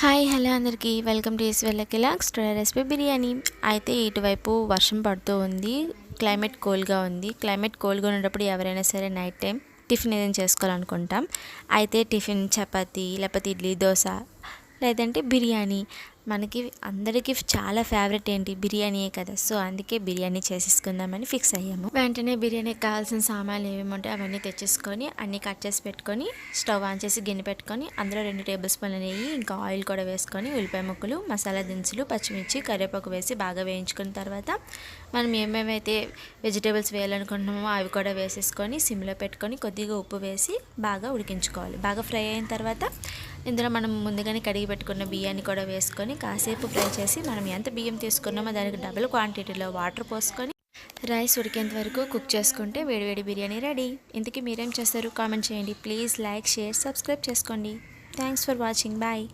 Hi hello అందరికీ welcome to ఈశ్వర్లకిలాక్స్ today recipe biryani. అయితే ఇటువైపు వర్షం పడుతూ ఉంది, క్లైమేట్ కూల్గా ఉంది. క్లైమేట్ కూల్గా ఉన్నప్పుడు ఎవరైనా సరే నైట్ టైం టిఫిన్ ఏదైనా చేసుకోవాలనుకుంటాం. అయితే టిఫిన్ చపాతీ లేకపోతే ఇడ్లీ దోశ లేదంటే బిర్యానీ, మనకి అందరికీ చాలా ఫేవరెట్ ఏంటి బిర్యానీయే కదా. సో అందుకే బిర్యానీ చేసేసుకుందామని ఫిక్స్ అయ్యాము. వెంటనే బిర్యానీకి కావాల్సిన సామాన్లు ఏమేమి ఉంటాయి అవన్నీ తెచ్చేసుకొని అన్నీ కట్ చేసి పెట్టుకొని స్టవ్ ఆన్ చేసి గిన్నె పెట్టుకొని అందులో 2 టేబుల్ స్పూన్ల నెయ్యి ఇంకా ఆయిల్ కూడా వేసుకొని ఉల్లిపాయ ముక్కలు, మసాలా దినుసులు, పచ్చిమిర్చి, కరివేపాకు వేసి బాగా వేయించుకున్న తర్వాత మనం ఏమేమైతే వెజిటేబుల్స్ వేయాలనుకుంటున్నామో అవి కూడా వేసేసుకొని సిమ్లో పెట్టుకొని కొద్దిగా ఉప్పు వేసి బాగా ఉడికించుకోవాలి. బాగా ఫ్రై అయిన తర్వాత ఇందులో మనం ముందుగానే కడిగి పెట్టుకున్న బియ్యాన్ని కూడా వేసుకొని కాసేపు ఫ్రై చేసి మనం ఎంత బియ్యం తీసుకున్నామో దానికి డబుల్ క్వాంటిటీలో వాటర్ పోసుకొని రైస్ ఉడికేంత వరకు కుక్ చేసుకుంటే వేడివేడి బిర్యానీ రెడీ. ఇంతకీ మీరేం చేస్తారు కామెంట్ చేయండి. ప్లీజ్ లైక్, షేర్, సబ్స్క్రైబ్ చేసుకోండి. Thanks for watching. బాయ్.